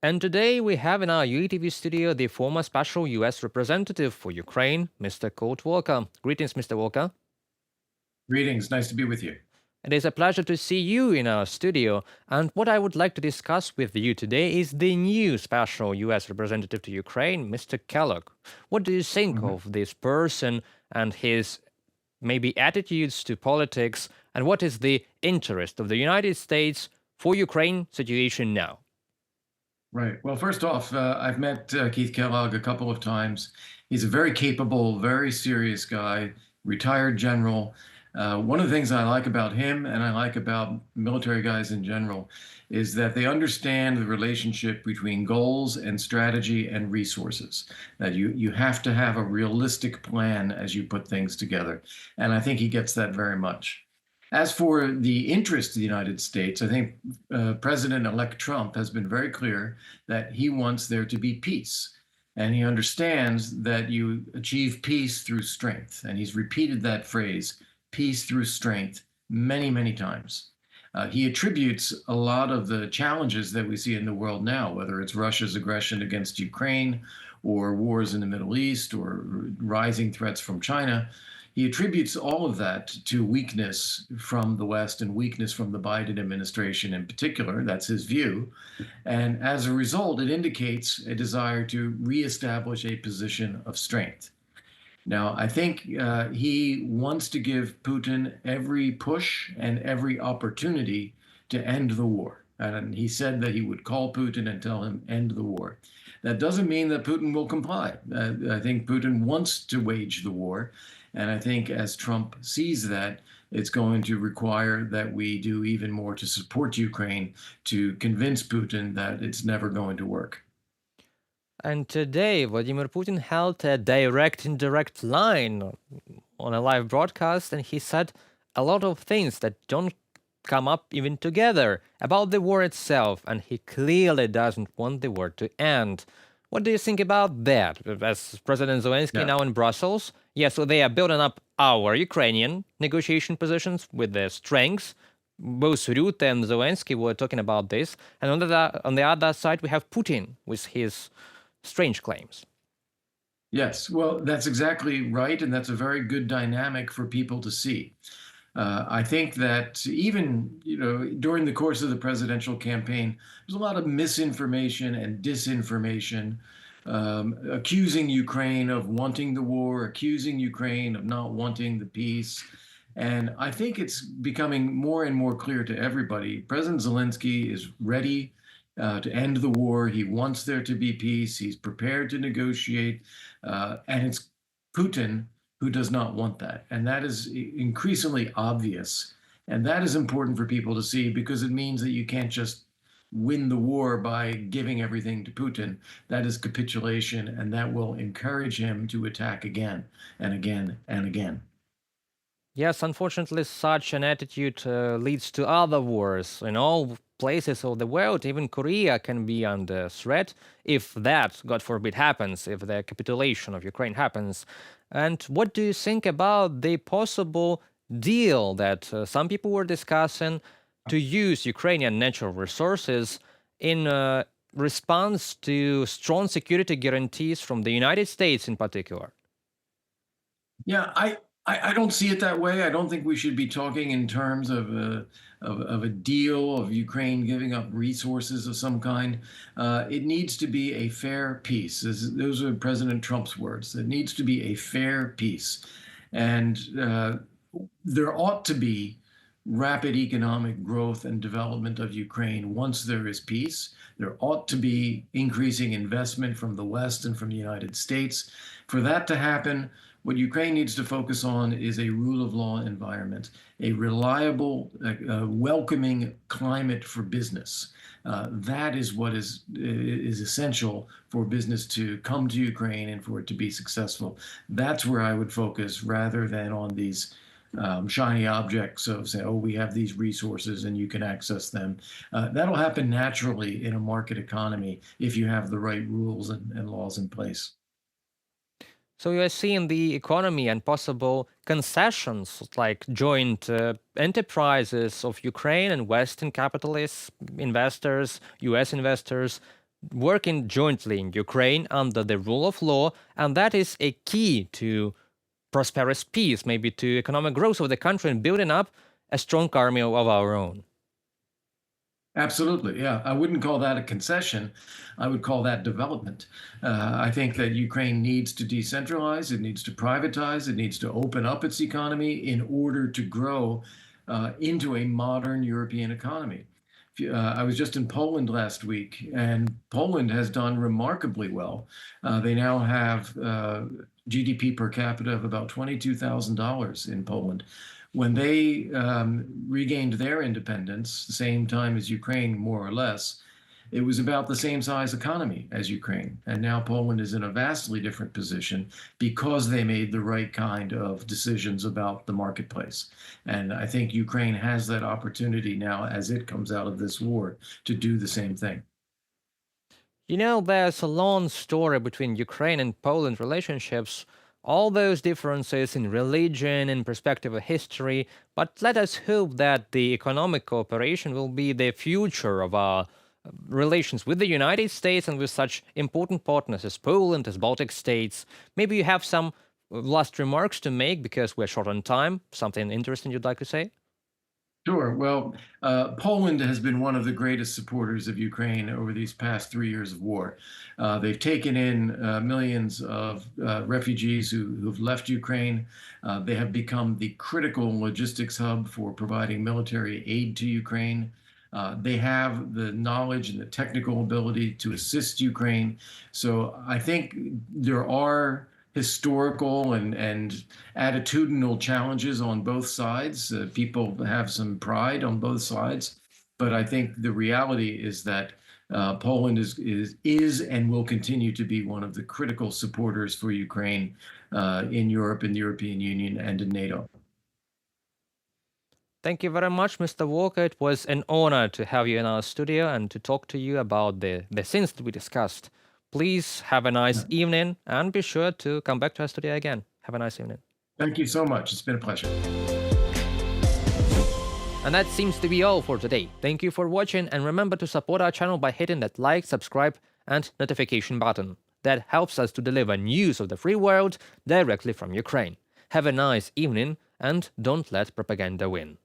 And today we have in our UETV studio the former special US representative for Ukraine, Mr. Kurt Volker. Greetings, Mr. Volker. Greetings, nice to be with you. It is a pleasure to see you in our studio. And what I would like to discuss with you today is the new special US representative to Ukraine, Mr. Kellogg. What do you think Mhm. of this person and his maybe attitudes to politics? And what is the interest of the United States for Ukraine situation now? Right. Well, first off, I've met Keith Kellogg a couple of times. He's a very capable, very serious guy, retired general. One of the things I like about him and I like about military guys in general is that they understand the relationship between goals and strategy and resources. That you have to have a realistic plan as you put things together. And I think he gets that very much. As for the interest of the United States, I think President-elect Trump has been very clear that he wants there to be peace. And he understands that you achieve peace through strength. And he's repeated that phrase, peace through strength, many, many times. He attributes a lot of the challenges that we see in the world now, whether it's Russia's aggression against Ukraine or wars in the Middle East or rising threats from China. He attributes all of that to weakness from the West and weakness from the Biden administration in particular. That's his view. And as a result, it indicates a desire to reestablish a position of strength. Now, I think he wants to give Putin every push and every opportunity to end the war. And he said that he would call Putin and tell him, end the war. That doesn't mean that Putin will comply. I think Putin wants to wage the war. And I think as Trump sees that, it's going to require that we do even more to support Ukraine to convince Putin that it's never going to work. And today, Vladimir Putin held a direct indirect line on a live broadcast, and he said a lot of things that don't come up even together about the war itself, and he clearly doesn't want the war to end. What do you think about that? As President Zelensky Yeah. now in Brussels, yeah, so they are building up our Ukrainian negotiation positions with their strengths. Both Rutte and Zelensky were talking about this, and on the other side, we have Putin with his strange claims. Yes, well, that's exactly right, and that's a very good dynamic for people to see. I think that even during the course of the presidential campaign, there's a lot of misinformation and disinformation, accusing Ukraine of wanting the war, accusing Ukraine of not wanting the peace. And I think it's becoming more and more clear to everybody. President Zelensky is ready to end the war. He wants there to be peace. He's prepared to negotiate. And it's Putin who does not want that. And that is increasingly obvious. And that is important for people to see because it means that you can't just win the war by giving everything to Putin. That is capitulation, and that will encourage him to attack again and again and again. Yes, unfortunately, such an attitude leads to other wars in all places of the world. Even Korea can be under threat if that, God forbid, happens, if the capitulation of Ukraine happens. And what do you think about the possible deal that some people were discussing to use Ukrainian natural resources in response to strong security guarantees from the United States in particular? Yeah, I don't see it that way. I don't think we should be talking in terms of a deal of Ukraine giving up resources of some kind. It needs to be a fair peace. Those are President Trump's words. It needs to be a fair peace. And there ought to be rapid economic growth and development of Ukraine once there is peace. There ought to be increasing investment from the West and from the United States. For that to happen, what Ukraine needs to focus on is a rule of law environment, a reliable, welcoming climate for business. That is what is essential for business to come to Ukraine and for it to be successful. That's where I would focus rather than on these shiny objects of saying, oh, we have these resources and you can access them. That'll happen naturally in a market economy if you have the right rules and laws in place. So you are seeing the economy and possible concessions like joint enterprises of Ukraine and Western capitalists, investors, US investors. working jointly in Ukraine under the rule of law, and that is a key to prosperous peace, maybe to economic growth of the country and building up a strong army of our own. Absolutely, yeah. I wouldn't call that a concession. I would call that development. I think that Ukraine needs to decentralize, it needs to privatize, it needs to open up its economy in order to grow into a modern European economy. I was just in Poland last week, and Poland has done remarkably well. They now have GDP per capita of about $22,000 in Poland. When they regained their independence, the same time as Ukraine, more or less, it was about the same size economy as Ukraine. And now Poland is in a vastly different position because they made the right kind of decisions about the marketplace. And I think Ukraine has that opportunity now as it comes out of this war to do the same thing. You know, there's a long story between Ukraine and Poland relationships, all those differences in religion and perspective of history, but let us hope that the economic cooperation will be the future of our relations with the United States and with such important partners as Poland, as Baltic states. Maybe you have some last remarks to make because we're short on time, something interesting you'd like to say? Sure. Well, Poland has been one of the greatest supporters of Ukraine over these past 3 years of war. They've taken in millions of refugees who've left Ukraine. They have become the critical logistics hub for providing military aid to Ukraine. They have the knowledge and the technical ability to assist Ukraine. So I think there are historical and attitudinal challenges on both sides. People have some pride on both sides, but I think the reality is that Poland is and will continue to be one of the critical supporters for Ukraine in Europe, in the European Union, and in NATO. Thank you very much, Mr. Walker. It was an honor to have you in our studio and to talk to you about the things that we discussed. Please have a nice evening and be sure to come back to our studio again. Have a nice evening. Thank you so much. It's been a pleasure. And that seems to be all for today. Thank you for watching and remember to support our channel by hitting that like, subscribe and notification button. That helps us to deliver news of the free world directly from Ukraine. Have a nice evening and don't let propaganda win.